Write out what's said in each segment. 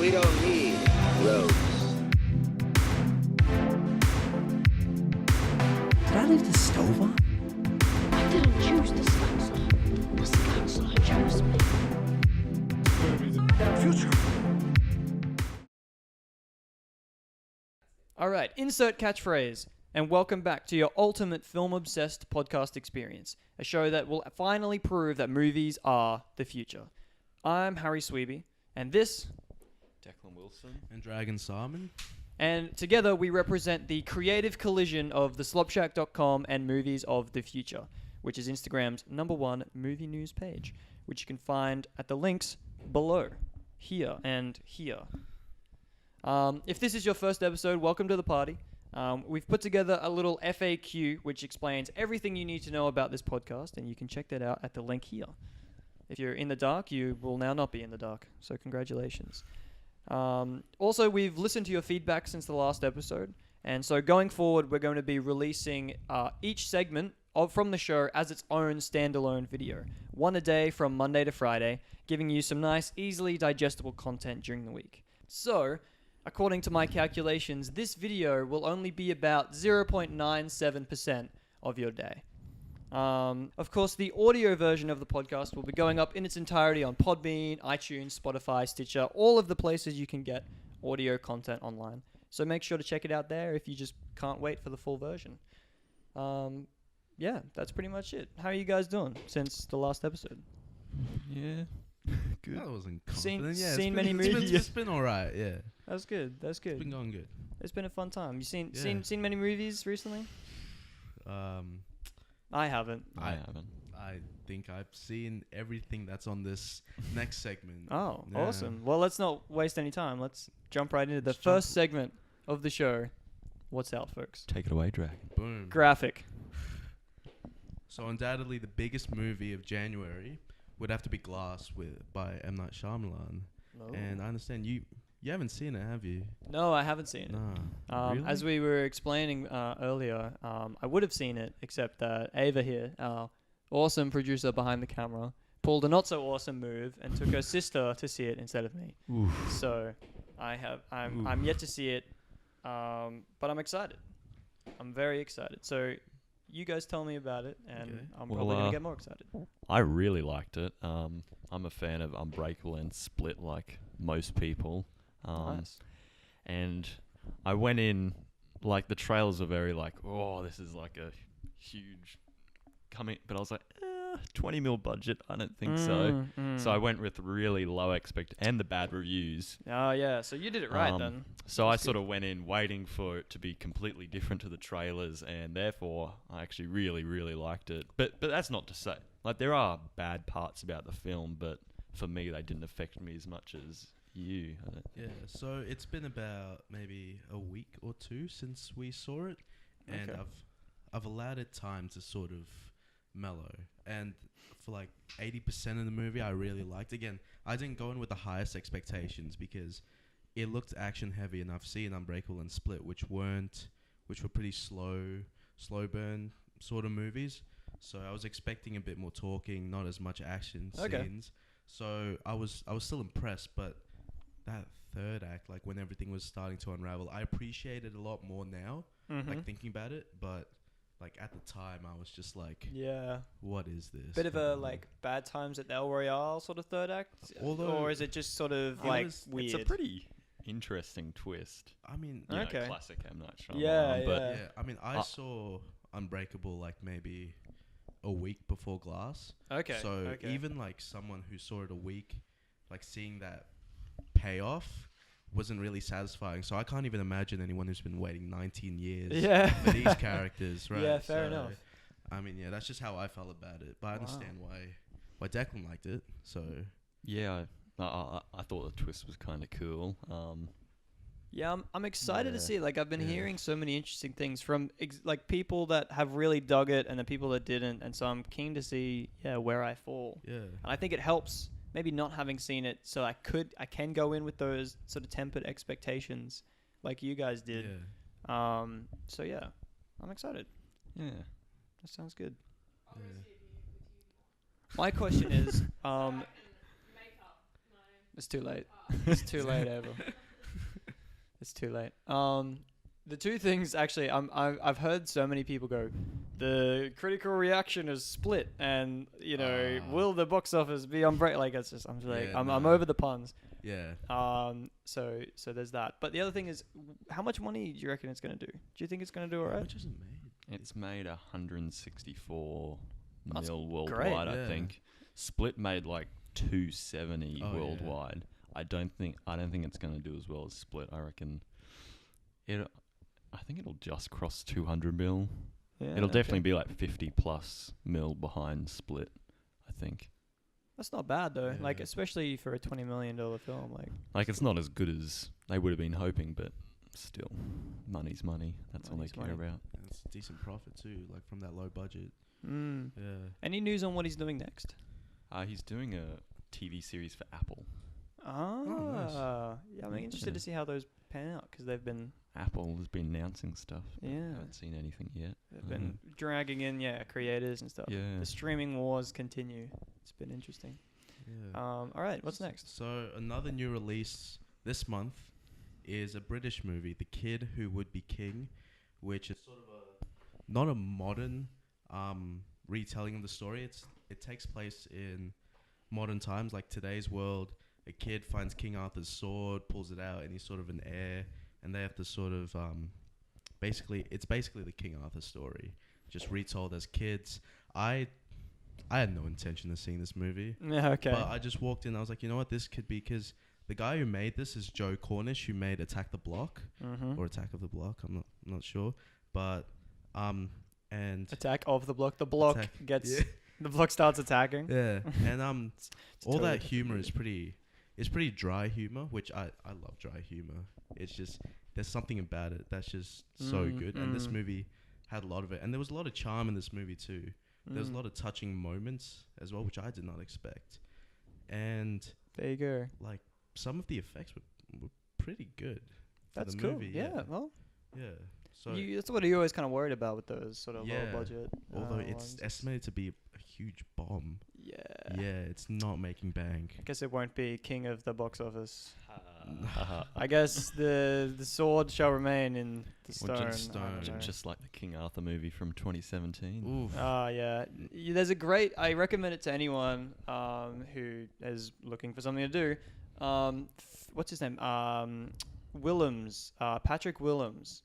We don't need roads. Did I leave the stove on? I didn't choose this counselor. This counselor chose me. Alright, insert catchphrase. And welcome back to your ultimate film-obsessed podcast experience. A show that will finally prove that movies are the future. I'm Harry Sweeby, and this... Declan Wilson. And Dragon Simon. And together we represent the creative collision of theslopshack.com and Movies of the Future, which is Instagram's #1 movie news page, which you can find at the links below, here and here. If this is your first episode, welcome to the party. We've put together a little FAQ which explains everything you need to know about this podcast, and you can check that out at the link here. If you're in the dark, you will now not be in the dark, so congratulations. Also, we've listened to your feedback since the last episode, and so going forward, we're going to be releasing each segment from the show as its own standalone video, one a day from Monday to Friday, giving you some nice, easily digestible content during the week. So, according to my calculations, this video will only be about 0.97% of your day. Of course, the audio version of the podcast will be going up in its entirety on Podbean, iTunes, Spotify, Stitcher, all of the places you can get audio content online. So make sure to check it out there if you just can't wait for the full version. Yeah, that's pretty much it. How are you guys doing since the last episode? Yeah. Good. That wasn't Seen- confident. Yeah, seen it's many been, movies? It's been alright, yeah. That's good. That's good. It's been going good. It's been a fun time. You seen Yeah. seen many movies recently? I haven't. I haven't. I think I've seen everything that's on this next segment. Oh, Yeah. awesome. Well, let's not waste any time. Let's jump right into the Let's jump. first segment of the show. What's out, folks? Take it away, Dragon. Boom. Graphic. So undoubtedly the biggest movie of January would have to be Glass by M. Night Shyamalan. No. And I understand you haven't seen it, have you? No, I haven't seen it. No. Really? As we were explaining earlier, I would have seen it, except that Ava here, our awesome producer behind the camera, pulled a not so awesome move and took her sister to see it instead of me. Oof. So I'm yet to see it, but I'm excited. I'm very excited. So you guys tell me about it, and Okay. I'm Well, probably gonna get more excited. I really liked it. I'm a fan of Unbreakable and Split, like most people. Nice. And I went in, like, the trailers are very like, oh, this is like a huge coming, but I was like, 20 mil budget, I don't think so. So I went with really low and the bad reviews. Oh yeah, so you did it right then. So I That's sort of went in waiting for it to be completely different to the trailers, and therefore I actually really, really liked it. But that's not to say, like, there are bad parts about the film, but for me they didn't affect me as much as you. Yeah, so it's been about maybe a week or two since we saw it, and Okay. I've allowed it time to sort of mellow. And for like 80% of the movie, I really liked. Again, I didn't go in with the highest expectations because it looked action heavy, and I've seen Unbreakable and Split, which were pretty slow burn sort of movies. So I was expecting a bit more talking, not as much action scenes. So I was still impressed, but that third act, like when everything was starting to unravel, I appreciate it a lot more now, like thinking about it. But like at the time, I was just like, Yeah. what is this? Bit of a like Bad Times at El Royale sort of third act, or is it just sort of It like was- weird? It's a pretty interesting twist. I mean, You know, Okay. classic M. Night Shyamalan. Yeah, but yeah. yeah. I mean, I saw Unbreakable like maybe a week before Glass. Okay. So okay. even like someone who saw it a week, like seeing that payoff wasn't really satisfying. So I can't even imagine anyone who's been waiting 19 years Yeah. for these characters, right? Yeah, fair So, enough. I mean, yeah, that's just how I felt about it. But I understand why Declan liked it. So yeah, I thought the twist was kind of cool. Yeah, I'm excited to Yeah. see it. Like, I've been Yeah. hearing so many interesting things from like people that have really dug it and the people that didn't, and so I'm keen to see where I fall. yeah, And I think it helps maybe not having seen it, so I can go in with those sort of tempered expectations, like you guys did. yeah. So yeah, I'm excited. Yeah. That sounds good. yeah. My question is, It's too late. It's too late, Abel. It's too late. The two things actually, I've heard so many people go, the critical reaction is split, and will the box office be on break? Like it's just, I'm just like, Yeah, I'm nah. over the puns. Yeah. So there's that. But the other thing is, how much money do you reckon it's gonna do? Do you think it's gonna do How alright? much is it made? It's made 164 That's mil great. worldwide, I Yeah. think. Split made like 270 Oh, yeah. worldwide. I don't think it's gonna do as well as Split. I reckon I think it'll just cross 200 mil. Yeah, It'll okay. definitely be like 50 plus mil behind Split, I think. That's not bad though. Like Yeah. especially for a $20 million film. Like it's not as good as they would have been hoping, but still, money's money. That's all Money's they care money. about. And it's decent profit too, like from that low budget. Mm. Yeah. Any news on what he's doing next? He's doing a TV series for Apple. Ah, yeah. I'm interested Yeah. to see how those pan out because they've been, Apple has been announcing stuff. But I yeah, haven't seen anything yet. they've been dragging in, creators and stuff. Yeah. The streaming wars continue. It's been interesting. Yeah. All right, what's next? So another new release this month is a British movie, The Kid Who Would Be King, which is sort of not a modern retelling of the story. It takes place in modern times, like today's world. A kid finds King Arthur's sword, pulls it out, and he's sort of an heir, and they have to sort of it's basically the King Arthur story, just retold as kids. I had no intention of seeing this movie. Yeah, okay. But I just walked in. I was like, you know what, this could be, because the guy who made this is Joe Cornish, who made Attack the Block Mm-hmm. or Attack of the Block. I'm not sure, but and Attack of the block. The block Attack- gets yeah. the block starts attacking. yeah, and It's all totally that different humor movie. is pretty dry humor, which I love dry humor. It's just there's something about it that's just so good, and this movie had a lot of it, and there was a lot of charm in this movie too. There was a lot of touching moments as well, which I did not expect. And There you go. like some of the effects were pretty good for That's the cool. movie. Yeah. Well, Yeah. So that's what you're always kind of worried about with those sort of Yeah, low budget. although it's ones. estimated to be a huge bomb. Yeah. Yeah, it's not making bank. I guess it won't be king of the box office. Uh, I guess the sword shall remain in the stone. Well, I just don't stone. know. just like the King Arthur movie from 2017. Oof. Yeah. There's a great. I recommend it to anyone who is looking for something to do. What's his name? Willems. Patrick Willems.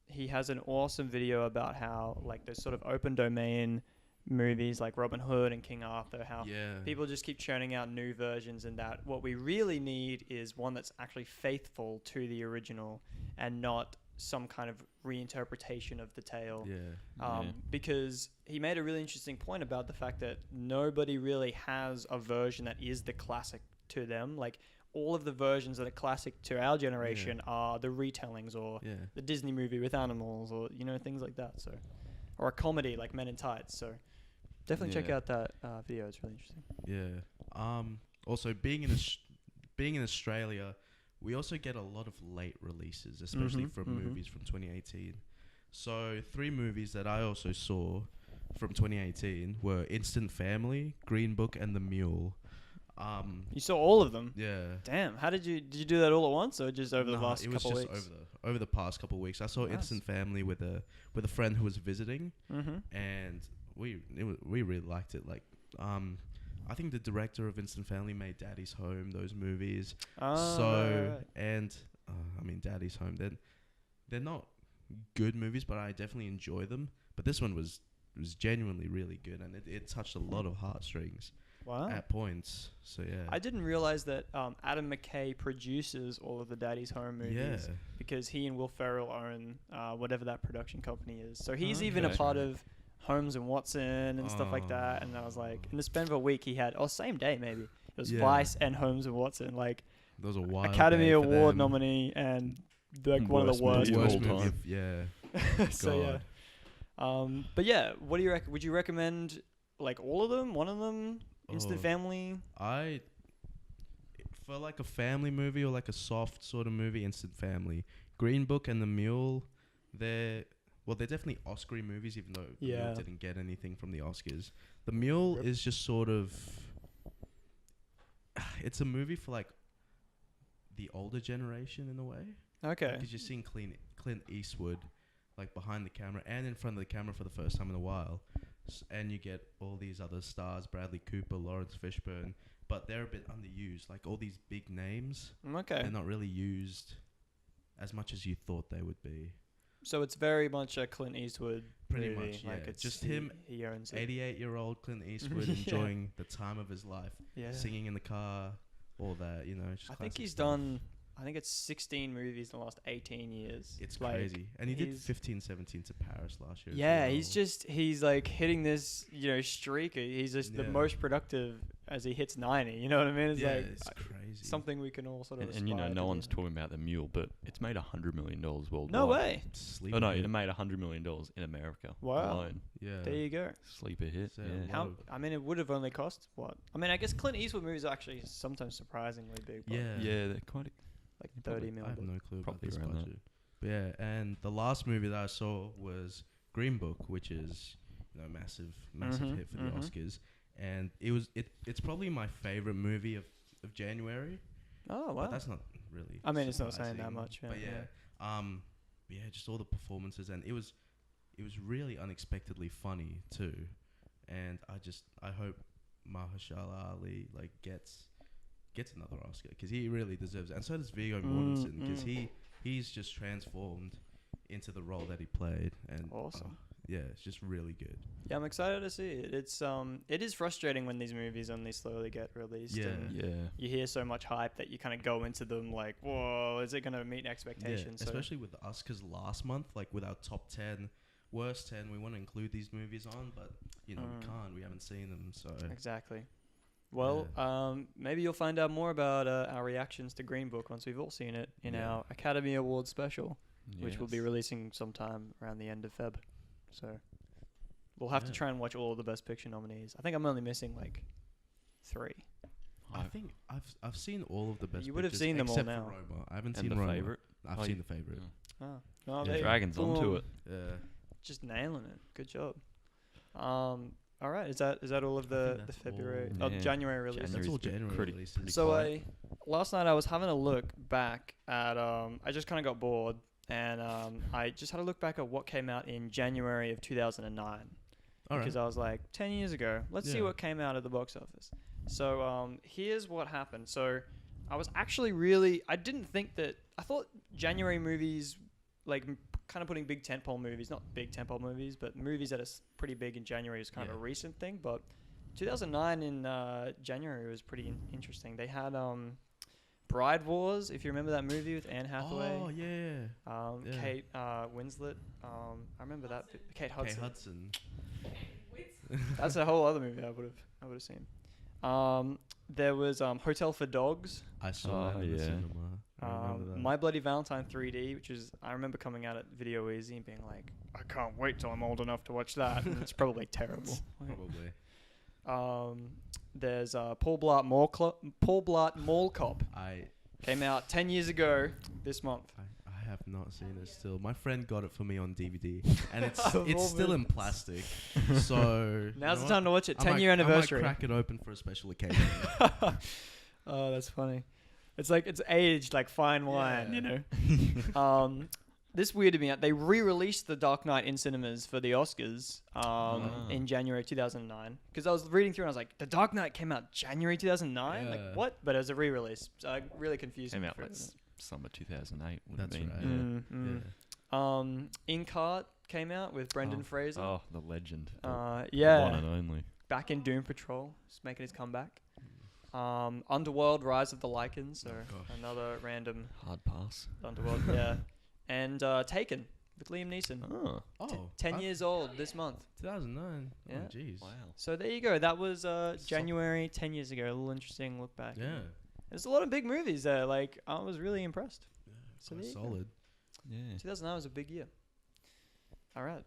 He has an awesome video about how like those sort of open domain movies like Robin Hood and King Arthur, how Yeah. people just keep churning out new versions, and that what we really need is one that's actually faithful to the original and not some kind of reinterpretation of the tale. Yeah. Because he made a really interesting point about the fact that nobody really has a version that is the classic to them. Like all of the versions that are classic to our generation are the retellings or Yeah. the Disney movie with animals or things like that. So, or a comedy like Men in Tights. So definitely check Yeah. out that video. It's really interesting. Yeah. Also, being in Australia, we also get a lot of late releases, especially from movies from 2018. So 3 movies that I also saw from 2018 were Instant Family, Green Book, and The Mule. You saw all of them. Yeah. Damn. How did you do that all at once or just over the last it was couple just weeks? over the past couple of weeks. I saw Nice. Instant Family with a friend who was visiting, Mm-hmm. and we really liked it. Like, I think the director of Instant Family made Daddy's Home, those movies. Right. And I mean, Daddy's Home. They're not good movies, but I definitely enjoy them. But this one was genuinely really good, and it touched a lot of heartstrings Wow. at points. So yeah. I didn't realize that Adam McKay produces all of the Daddy's Home movies Yeah. because he and Will Ferrell own whatever that production company is. So he's even a Okay. part of Holmes and Watson and stuff like that. And I was like, in the span of a week, he had, same day maybe, it was Yeah. Vice and Holmes and Watson, like Those are wild Academy day for Award them. nominee and like one of the Worst worst. movie of Worst all movie time. of- yeah. So God. yeah. But yeah, what do you would you recommend like all of them, one of them, Instant Oh. Family? For like a family movie or like a soft sort of movie, Instant Family. Green Book and The Mule, they're definitely Oscar-y movies, even though The Yeah. Mule didn't get anything from the Oscars. The Mule Yep. is just sort of it's a movie for like the older generation in a way. Okay. Because you're seeing Clint Eastwood like behind the camera and in front of the camera for the first time in a while. And you get all these other stars, Bradley Cooper, Lawrence Fishburne, but they're a bit underused. Like all these big names, Okay. they're not really used as much as you thought they would be. So it's very much a Clint Eastwood Pretty movie. much, yeah. Like it's Just him, He owns it. 88-year-old Clint Eastwood Yeah. enjoying the time of his life, Yeah. singing in the car, all that, you know. Just I think classic he's stuff. done. I think it's 16 movies in the last 18 years. It's like, crazy. And he did he's- 15-17 to Paris last year. as Yeah, well. he's like hitting this, streak. He's just the Yeah. most productive as he hits 90. You know what I mean? It's yeah, like it's crazy. something we can all sort of. And you know, aspire no to one's do. talking about the mule, but it's made $100 million worldwide. No way. Sleeper Oh no, hit. it made $100 million in America Wow. alone. Yeah. There you go. Sleeper hit. So Yeah. How- I mean, it would have only cost what? I mean, I guess Clint Eastwood movies are actually sometimes surprisingly big. But Yeah. Yeah, they're quite. like probably- 30 mil. I have no clue about Probably this around that. budget. But yeah, and the last movie that I saw was Green Book, which is a massive Mhm, hit for the mhm. Oscars. And it's probably my favorite movie of January. Oh But wow. that's not really. I mean, it's not saying that surprising. much. Yeah, But yeah, just all the performances, and it was really unexpectedly funny too. And I hope Mahershala Ali like gets another Oscar because he really deserves it, and so does Viggo Mortensen because he's just transformed into the role that he played, and Awesome. yeah, it's just really good. Yeah, I'm excited to see it. It is frustrating when these movies only slowly get released. Yeah. And Yeah. you hear so much hype that you kind of go into them like, whoa, is it going to meet expectations? Yeah, So- especially with us because last month, like with our top 10, worst 10, we want to include these movies on, but we can't. We haven't seen them, so Exactly. Well, maybe you'll find out more about our reactions to Green Book once we've all seen it in Yeah. our Academy Awards special, which we'll be Yes. releasing sometime around the end of Feb. So we'll have to Yeah. try and watch all of the Best Picture nominees. I think I'm only missing like 3. I think I've seen all of the best. You would have pictures seen them all except now. for Roma. I haven't And seen the Roma. favorite. I've Oh, seen you- the favorite. Oh, no, Yeah, there you Dragons go. onto Boom. it. Yeah. Just nailing it. Good job. All right, is that all of I the think that's January all. Yeah. January releases? That's all been January pretty- releases. So quiet. last night I was having a look back at I just kind of got bored and I just had a look back at what came out in January of 2009 All because right. I was like 10 years ago. Let's see Yeah. what came out at the box office. So here's what happened. So I was actually I didn't think that I thought January movies like kind of putting big tentpole movies, not big tentpole movies, but movies that are pretty big in January is kind of a Yeah. recent thing. But 2009 in January was pretty interesting. They had Bride Wars, if you remember that movie with Anne Hathaway, Oh yeah. Yeah. Kate Winslet. I remember that. Kate Hudson. Kate Hudson. That's a whole other movie I would have seen. There was Hotel for Dogs. I saw that in the yeah. cinema. I remember that. My Bloody Valentine 3D, which is I remember coming out at Video Easy and being like, I can't wait till I'm old enough to watch that. And it's probably terrible. Probably. There's Paul Blart Mall Cop. Came out 10 years ago this month. I have not seen it still. My friend got it for me on DVD, and it's Of all it's still in movies. plastic. So Now's you the know time to watch it. what? 10-year anniversary. I might crack it open for a special occasion. Oh, that's funny. It's like it's aged like fine wine, you know. This weirded me out. They re-released The Dark Knight in cinemas for the Oscars in January 2009. Because I was reading through and I was like, The Dark Knight came out January 2009? Yeah. Like, what? But it was a re-release. So really confused Came me out for a like minute. summer 2008. Would That's have been. right. Yeah. Inkheart came out with Brendan Fraser. Oh, the legend. The Yeah. one and only. Back in Doom Patrol. Just making his comeback. Underworld, Rise of the Lycans. So another random Hard pass. Underworld, yeah. And Taken with Liam Neeson. Oh. Oh, 10 years old this month. 2009. Yeah. Oh, jeez. Wow. So there you go. That was January 10 years ago. A little interesting look back. Yeah. There's a lot of big movies there. Like, I was really impressed. So Quite there you go. solid. Yeah. 2009 was a big year. All right.